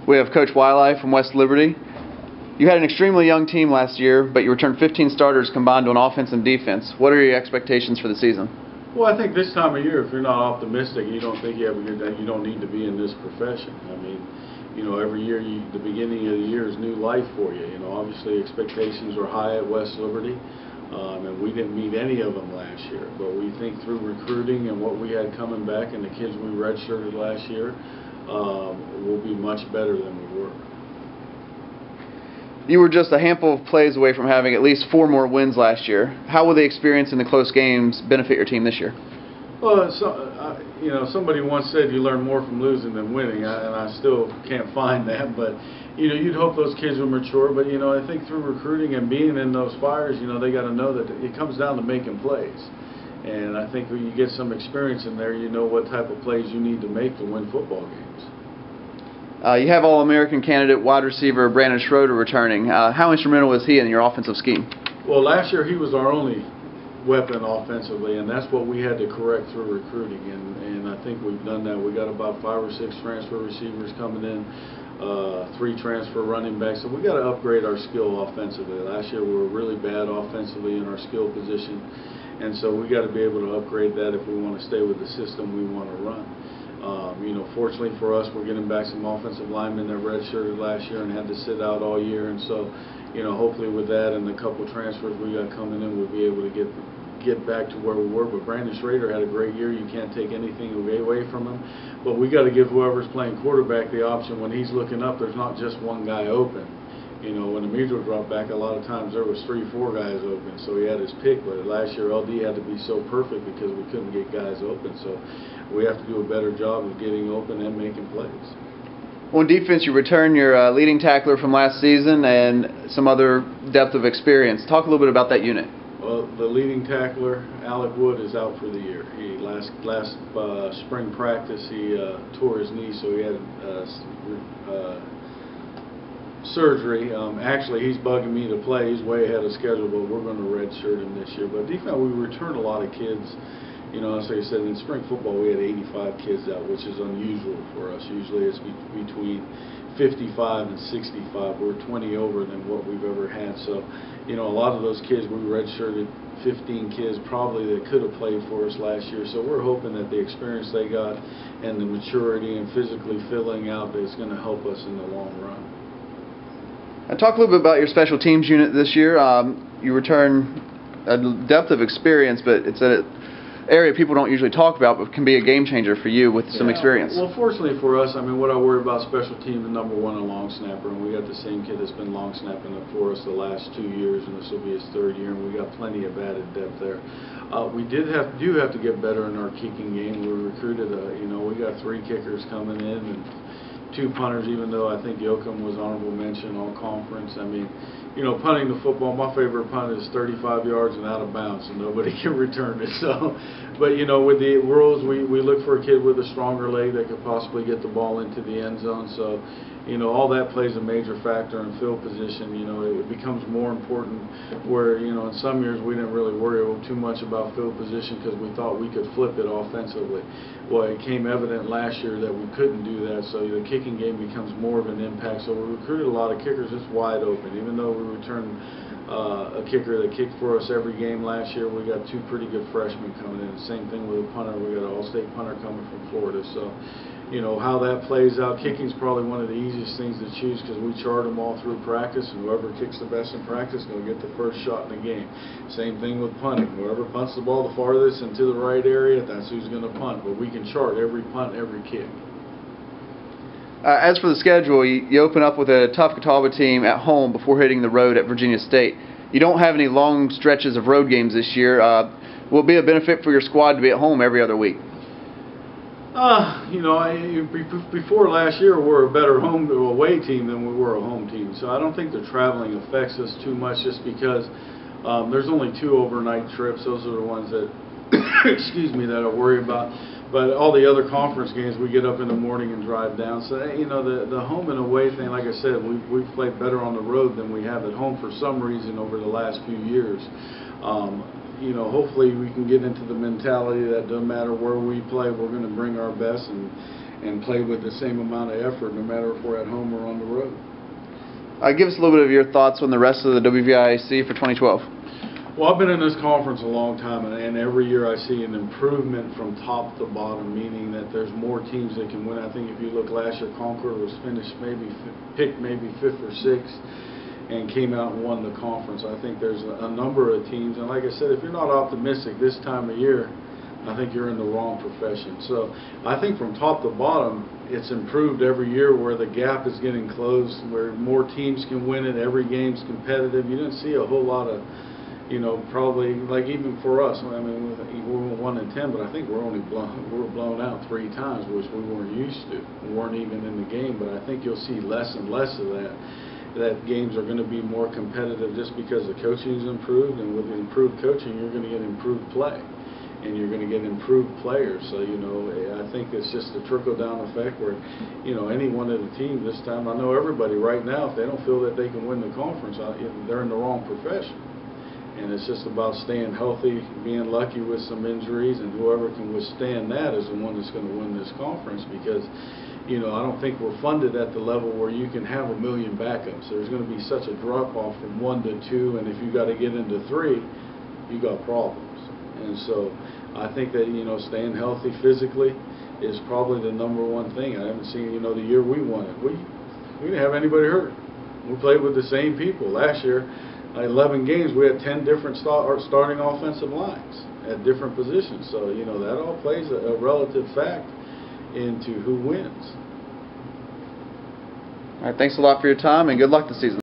We have Coach Wildlife from West Liberty. You had an extremely young team last year, but you returned 15 starters combined on offense and defense. What are your expectations for the season? Well, I think this time of year, if you're not optimistic and you don't think you have a good day, you don't need to be in this profession. I mean, every year, the beginning of the year is new life for you. Obviously expectations are high at West Liberty, and we didn't meet any of them last year. But we think through recruiting and what we had coming back and the kids we redshirted last year, we'll be much better than we were. You were just a handful of plays away from having at least 4 more wins last year. How will the experience in the close games benefit your team this year? Well, somebody once said you learn more from losing than winning, and I still can't find that. But you'd hope those kids will mature. But I think through recruiting and being in those fires, they got to know that it comes down to making plays. And I think when you get some experience in there, you know what type of plays you need to make to win football games. You have All-American candidate wide receiver Brandon Schroeder returning. How instrumental was he in your offensive scheme? Well, last year he was our only weapon offensively, and that's what we had to correct through recruiting. And I think we've done that. We got about 5 or 6 transfer receivers coming in, 3 transfer running backs. So we got to upgrade our skill offensively. Last year we were really bad offensively in our skill position, and so we got to be able to upgrade that if we want to stay with the system we want to run. Fortunately for us, we're getting back some offensive linemen that redshirted last year and had to sit out all year, and so, hopefully with that and the couple transfers we got coming in, we'll be able to get back to where we were. But Brandon Schroeder had a great year. You can't take anything away from him. But we got to give whoever's playing quarterback the option when he's looking up. There's not just one guy open. When Emilio dropped back, a lot of times there was 3 or 4 guys open, so he had his pick. But last year, LD had to be so perfect because we couldn't get guys open. So we have to do a better job of getting open and making plays. On defense, you return your leading tackler from last season and some other depth of experience. Talk a little bit about that unit. Well, the leading tackler, Alec Wood, is out for the year. He last spring practice he tore his knee, so he had surgery. Actually, he's bugging me to play. He's way ahead of schedule, but we're going to redshirt him this year. But defense, we returned a lot of kids. As I said, in spring football we had 85 kids out, which is unusual for us. Usually it's between 55 and 65. We're 20 over than what we've ever had. So, a lot of those kids, we redshirted 15 kids probably that could have played for us last year. So we're hoping that the experience they got and the maturity and physically filling out is going to help us in the long run. Talk a little bit about your special teams unit this year. You return a depth of experience, but it's an area people don't usually talk about, but can be a game changer for you with some experience. Well, fortunately for us, what I worry about special teams is number 1, a long snapper, and we got the same kid that's been long snapping up for us the last 2 years, and this will be his 3rd year, and we got plenty of added depth there. We do have to get better in our kicking game. We recruited, we got 3 kickers coming in and 2 punters, even though I think Yoakum was honorable mention all conference. Punting the football, my favorite punt is 35 yards and out of bounds, and nobody can return it. So, but with the rules, we look for a kid with a stronger leg that could possibly get the ball into the end zone. So, all that plays a major factor in field position. It becomes more important where, in some years we didn't really worry too much about field position because we thought we could flip it offensively. Well, it became evident last year that we couldn't do that, so the kicking game becomes more of an impact. So we recruited a lot of kickers. It's wide open. Even though we returned a kicker that kicked for us every game last year, we got 2 pretty good freshmen coming in. Same thing with a punter. We got an all-state punter coming from Florida. So, how that plays out, kicking's probably one of the easiest things to choose because we chart them all through practice, and whoever kicks the best in practice will get the first shot in the game. Same thing with punting. Whoever punts the ball the farthest into the right area, that's who's going to punt. But we can chart every punt, every kick. As for the schedule, you open up with a tough Catawba team at home before hitting the road at Virginia State. You don't have any long stretches of road games this year. Will it be a benefit for your squad to be at home every other week? Before last year, we're a better away team than we were a home team. So I don't think the traveling affects us too much just because there's only 2 overnight trips. Those are the ones that, excuse me, that I worry about. But all the other conference games, we get up in the morning and drive down. So, the home and away thing, like I said, we've played better on the road than we have at home for some reason over the last few years. Hopefully we can get into the mentality that no matter where we play, we're going to bring our best and play with the same amount of effort, no matter if we're at home or on the road. Give us a little bit of your thoughts on the rest of the WVIAC for 2012. Well, I've been in this conference a long time, and every year I see an improvement from top to bottom, meaning that there's more teams that can win. I think if you look last year, Concord was picked maybe 5th or 6th, and came out and won the conference. I think there's a number of teams, and like I said, if you're not optimistic this time of year, I think you're in the wrong profession. So I think from top to bottom, it's improved every year, where the gap is getting closed, where more teams can win it, every game's competitive. You didn't see a whole lot of, probably, like even for us, I mean, we were 1-10, but I think we were blown out 3 times, which we weren't used to. We weren't even in the game, but I think you'll see less and less of that games are going to be more competitive, just because the coaching is improved, and with the improved coaching, you're going to get improved play, and you're going to get improved players. So, I think it's just a trickle-down effect where, any one of the teams this time, I know everybody right now, if they don't feel that they can win the conference, they're in the wrong profession. And it's just about staying healthy, being lucky with some injuries, and whoever can withstand that is the one that's going to win this conference, because, I don't think we're funded at the level where you can have 1 million backups. There's going to be such a drop-off from 1 to 2, and if you got to get into 3, you got problems. And so I think that, staying healthy physically is probably the #1 thing. I haven't seen, the year we won it, we didn't have anybody hurt. We played with the same people. Last year, 11 games, we had 10 different starting offensive lines at different positions. So, that all plays a relative fact into who wins. All right, thanks a lot for your time, and good luck this season.